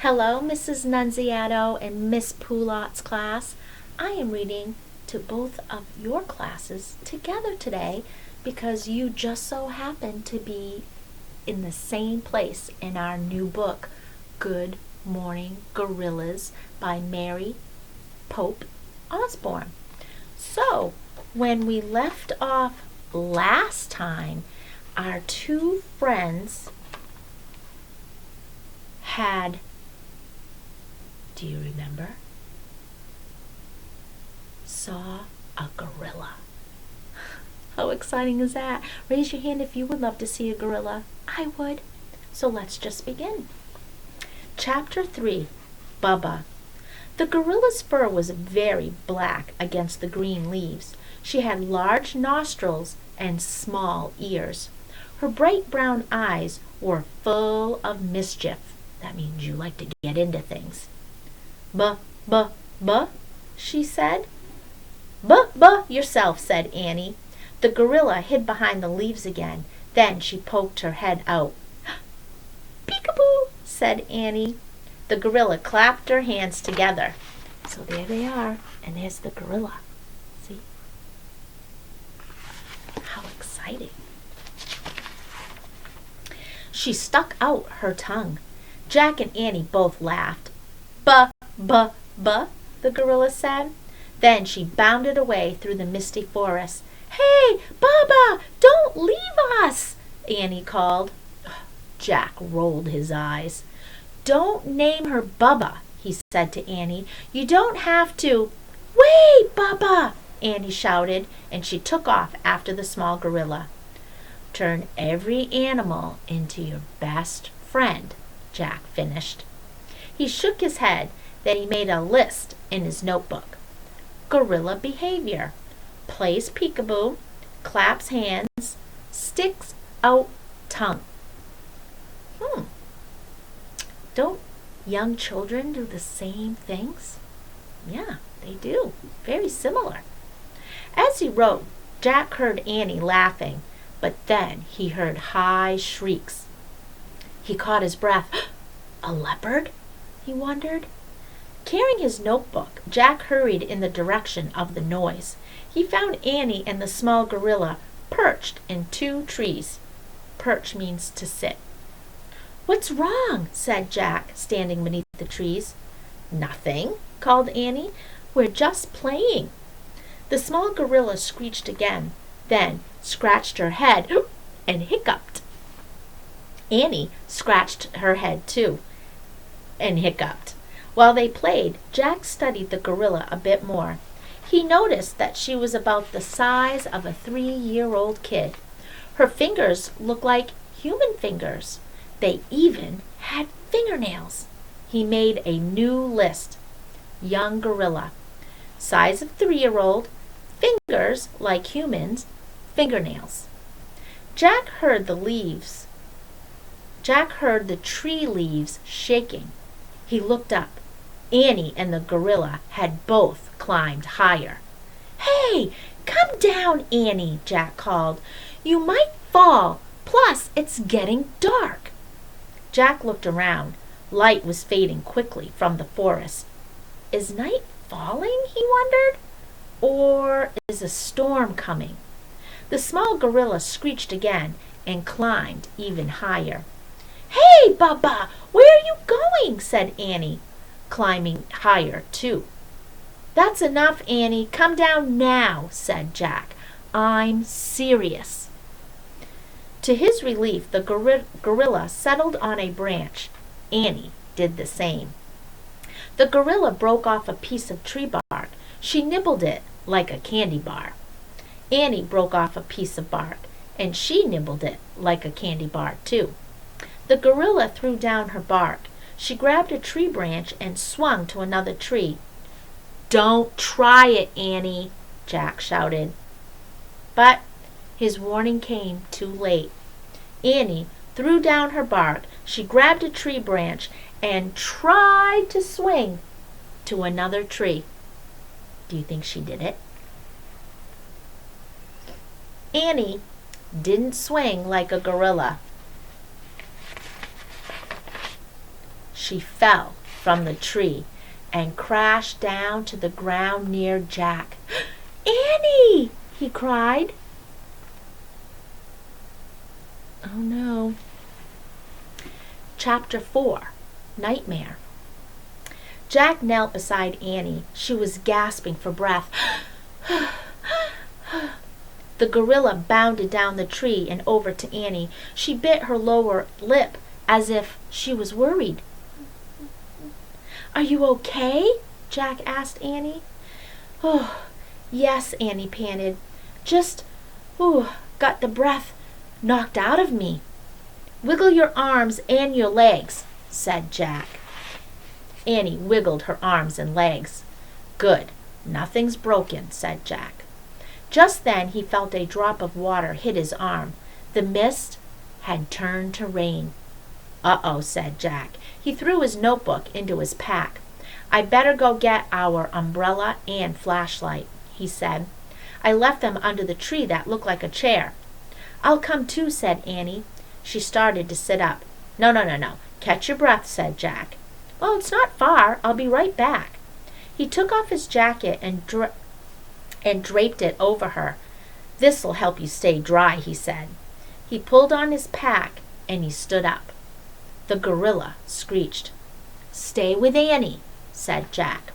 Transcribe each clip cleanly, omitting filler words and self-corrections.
Hello, Mrs. Nunziato and Miss Pouliot's class. I am reading to both of your classes together today because you just so happen to be in the same place in our new book, Good Morning Gorillas by Mary Pope Osborne. So, when we left off last time, our two friends had, do you remember? Saw a gorilla. How exciting is that? Raise your hand if you would love to see a gorilla. I would. So let's just begin. Chapter 3, Bubba. The gorilla's fur was very black against the green leaves. She had large nostrils and small ears. Her bright brown eyes were full of mischief. That means you like to get into things. "Buh, buh, buh," she said. "Buh, buh yourself," said Annie. The gorilla hid behind the leaves again. Then she poked her head out. "Peekaboo," said Annie. The gorilla clapped her hands together. So there they are, and there's the gorilla. See? How exciting. She stuck out her tongue. Jack and Annie both laughed. "Buh, buh, buh," the gorilla said. Then she bounded away through the misty forest. "Hey, Baba, don't leave us," Annie called. Jack rolled his eyes. "Don't name her Bubba," he said to Annie. "You don't have to." "Wait, Bubba," Annie shouted, and she took off after the small gorilla. "Turn every animal into your best friend," Jack finished. He shook his head. Then he made a list in his notebook. Gorilla behavior. Plays peekaboo, claps hands, sticks out tongue. Don't young children do the same things? Yeah, they do. Very similar. As he wrote, Jack heard Annie laughing, but then he heard high shrieks. He caught his breath. A leopard? He wondered. Carrying his notebook, Jack hurried in the direction of the noise. He found Annie and the small gorilla perched in 2 trees. Perch means to sit. "What's wrong?" said Jack, standing beneath the trees. "Nothing," called Annie. "We're just playing." The small gorilla screeched again, then scratched her head and hiccuped. Annie scratched her head too and hiccuped. While they played, Jack studied the gorilla a bit more. He noticed that she was about the size of a 3-year-old kid. Her fingers looked like human fingers. They even had fingernails. He made a new list. Young gorilla. Size of 3-year-old. Fingers like humans. Fingernails. Jack heard the tree leaves shaking. He looked up. Annie and the gorilla had both climbed higher. "Hey, come down, Annie," Jack called. "You might fall. Plus, it's getting dark." Jack looked around. Light was fading quickly from the forest. Is night falling, he wondered? Or is a storm coming? The small gorilla screeched again and climbed even higher. "Hey, Bubba, where are you going?" said Annie, climbing higher too. "That's enough, Annie. Come down now," said Jack. "I'm serious." To his relief, the gorilla settled on a branch. Annie did the same. The gorilla broke off a piece of tree bark. She nibbled it like a candy bar. Annie broke off a piece of bark, and she nibbled it like a candy bar too. The gorilla threw down her bark. She grabbed a tree branch and swung to another tree. "Don't try it, Annie," Jack shouted. But his warning came too late. Annie threw down her bark. She grabbed a tree branch and tried to swing to another tree. Do you think she did it? Annie didn't swing like a gorilla. she fell from the tree and crashed down to the ground near Jack. "Annie!" he cried. Oh no. Chapter 4. Nightmare. Jack knelt beside Annie. She was gasping for breath. The gorilla bounded down the tree and over to Annie. She bit her lower lip as if she was worried. "Are you okay?" Jack asked Annie. "Oh, yes," Annie panted. "Just, got the breath knocked out of me." "Wiggle your arms and your legs," said Jack. Annie wiggled her arms and legs. "Good. Nothing's broken," said Jack. Just then he felt a drop of water hit his arm. The mist had turned to rain. "Uh-oh," said Jack. He threw his notebook into his pack. "I better go get our umbrella and flashlight," he said. "I left them under the tree that looked like a chair." "I'll come too," said Annie. She started to sit up. No. Catch your breath," said Jack. "Well, it's not far. I'll be right back." He took off his jacket and draped it over her. "This'll help you stay dry," he said. He pulled on his pack and he stood up. The gorilla screeched. "Stay with Annie," said Jack.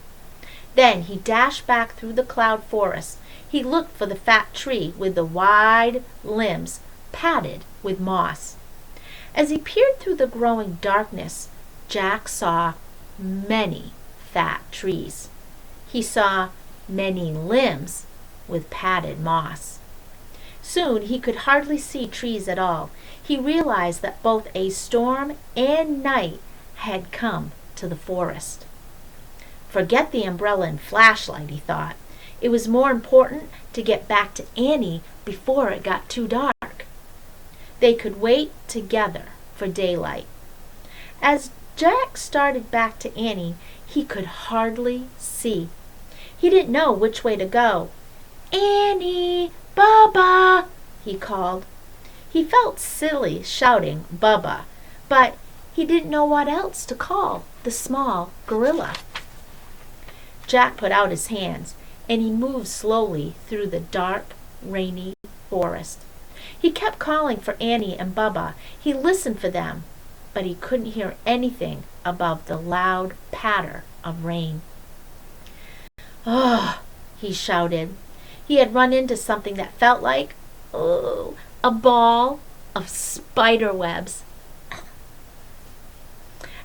Then he dashed back through the cloud forest. He looked for the fat tree with the wide limbs padded with moss. As he peered through the growing darkness, Jack saw many fat trees. He saw many limbs with padded moss. Soon he could hardly see trees at all. He realized that both a storm and night had come to the forest. Forget the umbrella and flashlight, he thought. It was more important to get back to Annie before it got too dark. They could wait together for daylight. As Jack started back to Annie, he could hardly see. He didn't know which way to go. "Annie! Bubba!" he called. He felt silly shouting Bubba, but he didn't know what else to call the small gorilla. Jack put out his hands, and he moved slowly through the dark, rainy forest. He kept calling for Annie and Bubba. He listened for them, but he couldn't hear anything above the loud patter of rain. "Oh!" he shouted. He had run into something that felt like, a ball of spider webs.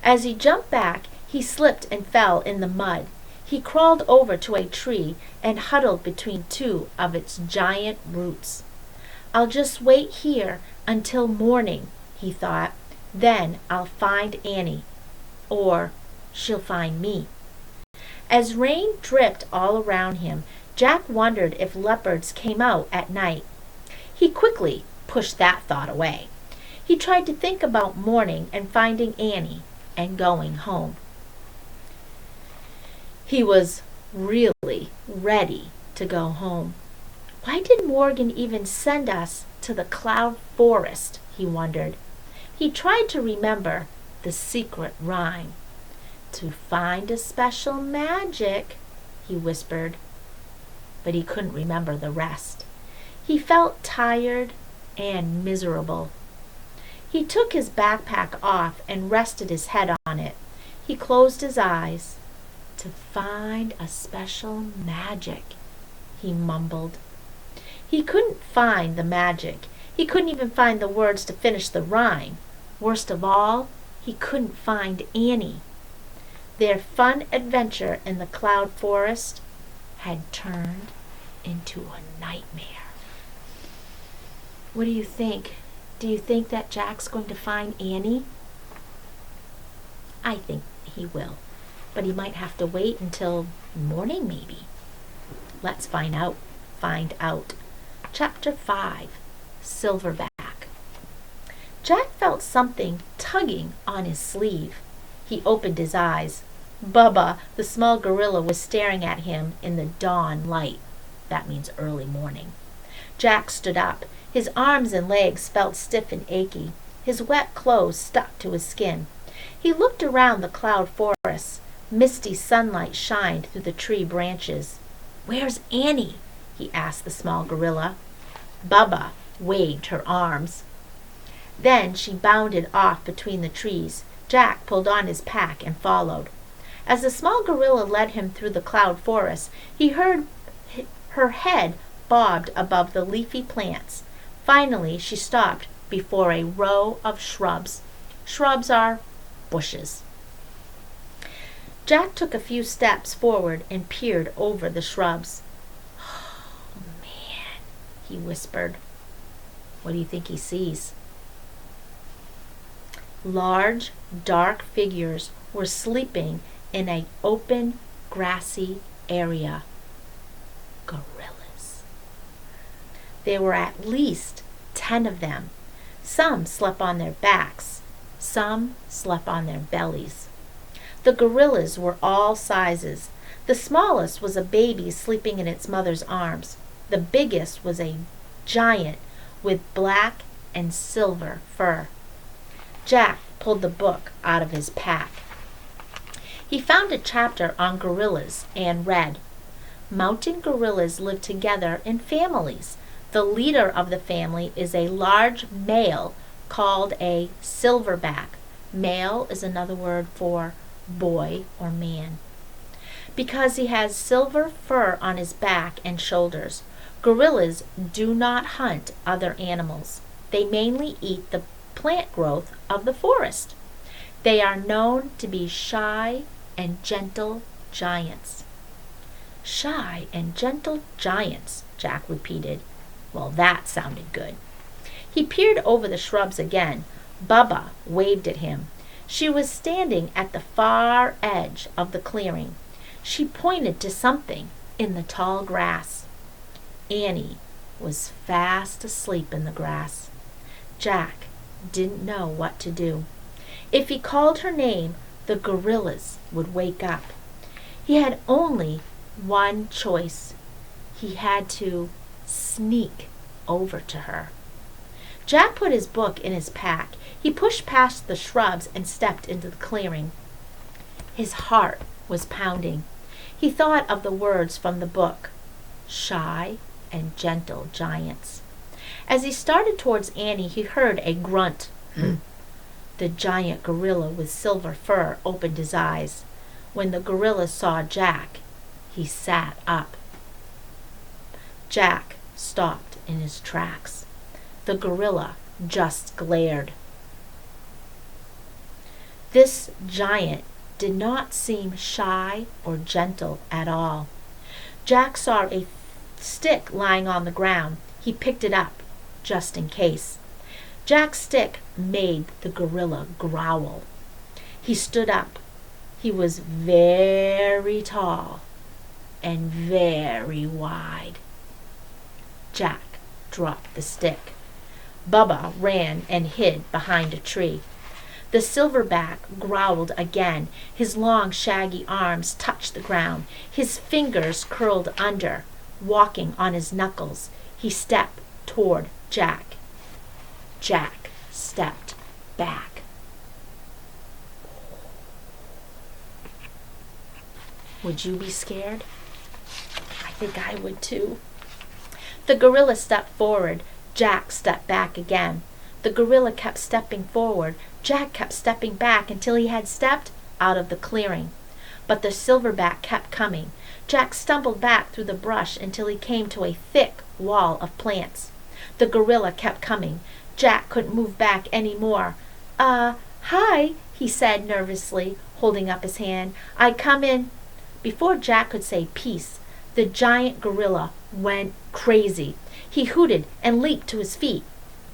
As he jumped back, he slipped and fell in the mud. He crawled over to a tree and huddled between two of its giant roots. "I'll just wait here until morning," he thought. "Then I'll find Annie, or she'll find me." As rain dripped all around him, Jack wondered if leopards came out at night. He quickly pushed that thought away. He tried to think about morning and finding Annie and going home. He was really ready to go home. Why did Morgan even send us to the cloud forest, he wondered. He tried to remember the secret rhyme. "To find a special magic," he whispered, but he couldn't remember the rest. He felt tired and miserable. He took his backpack off and rested his head on it. He closed his eyes. "To find a special magic," he mumbled. He couldn't find the magic. He couldn't even find the words to finish the rhyme. Worst of all, he couldn't find Annie. Their fun adventure in the cloud forest had turned into a nightmare. What do you think? Do you think that Jack's going to find Annie? I think he will, but he might have to wait until morning maybe. Let's find out. Chapter 5, Silverback. Jack felt something tugging on his sleeve. He opened his eyes. Bubba, the small gorilla, was staring at him in the dawn light. That means early morning. Jack stood up. His arms and legs felt stiff and achy. His wet clothes stuck to his skin. He looked around the cloud forest. Misty sunlight shined through the tree branches. "Where's Annie?" he asked the small gorilla. Bubba waved her arms. Then she bounded off between the trees. Jack pulled on his pack and followed. As the small gorilla led him through the cloud forest, he heard her head bobbed above the leafy plants. Finally, she stopped before a row of shrubs. Shrubs are bushes. Jack took a few steps forward and peered over the shrubs. "Oh, man," he whispered. What do you think he sees? Large, dark figures were sleeping in an open, grassy area. Gorillas. There were at least 10 of them. Some slept on their backs. Some slept on their bellies. The gorillas were all sizes. The smallest was a baby sleeping in its mother's arms. The biggest was a giant with black and silver fur. Jack pulled the book out of his pack. He found a chapter on gorillas and read, "Mountain gorillas live together in families. The leader of the family is a large male called a silverback." Male is another word for boy or man. "Because he has silver fur on his back and shoulders. Gorillas do not hunt other animals. They mainly eat the plant growth of the forest. They are known to be shy and gentle giants." "Shy and gentle giants," Jack repeated. Well, that sounded good. He peered over the shrubs again. Bubba waved at him. She was standing at the far edge of the clearing. She pointed to something in the tall grass. Annie was fast asleep in the grass. Jack didn't know what to do. If he called her name, the gorillas would wake up. He had only one choice. He had to sneak over to her. Jack put his book in his pack. He pushed past the shrubs and stepped into the clearing. His heart was pounding. He thought of the words from the book, "Shy and gentle giants." As he started towards Annie, he heard a grunt. The giant gorilla with silver fur opened his eyes. When the gorilla saw Jack, he sat up. Jack stopped in his tracks. The gorilla just glared. This giant did not seem shy or gentle at all. Jack saw a stick lying on the ground. He picked it up, just in case. Jack's stick made the gorilla growl. He stood up. He was very tall and very wide. Jack dropped the stick. Bubba ran and hid behind a tree. The silverback growled again. His long, shaggy arms touched the ground. His fingers curled under, walking on his knuckles. He stepped toward Jack. Jack stepped back. Would you be scared? I think I would too. The gorilla stepped forward. Jack stepped back again. The gorilla kept stepping forward. Jack kept stepping back until he had stepped out of the clearing. But the silverback kept coming. Jack stumbled back through the brush until he came to a thick wall of plants. The gorilla kept coming. Jack couldn't move back any more. Hi, he said nervously, holding up his hand. "I come in." Before Jack could say peace, the giant gorilla went crazy. He hooted and leaped to his feet.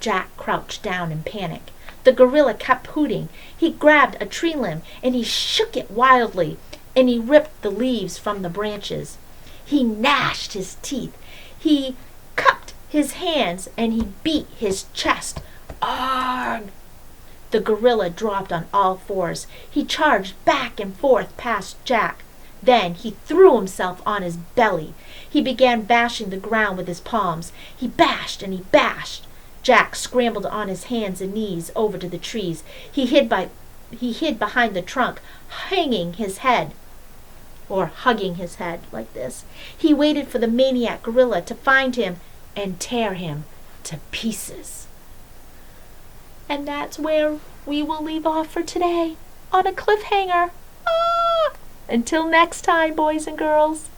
Jack crouched down in panic. The gorilla kept hooting. He grabbed a tree limb and he shook it wildly, and he ripped the leaves from the branches. He gnashed his teeth. He cupped his hands and he beat his chest. Argh! The gorilla dropped on all fours. He charged back and forth past Jack. Then he threw himself on his belly. He began bashing the ground with his palms. He bashed and he bashed. Jack scrambled on his hands and knees over to the trees. He hid he hid behind the trunk, hanging his head, or hugging his head like this. He waited for the maniac gorilla to find him and tear him to pieces. And that's where we will leave off for today, on a cliffhanger. Ah! Until next time, boys and girls.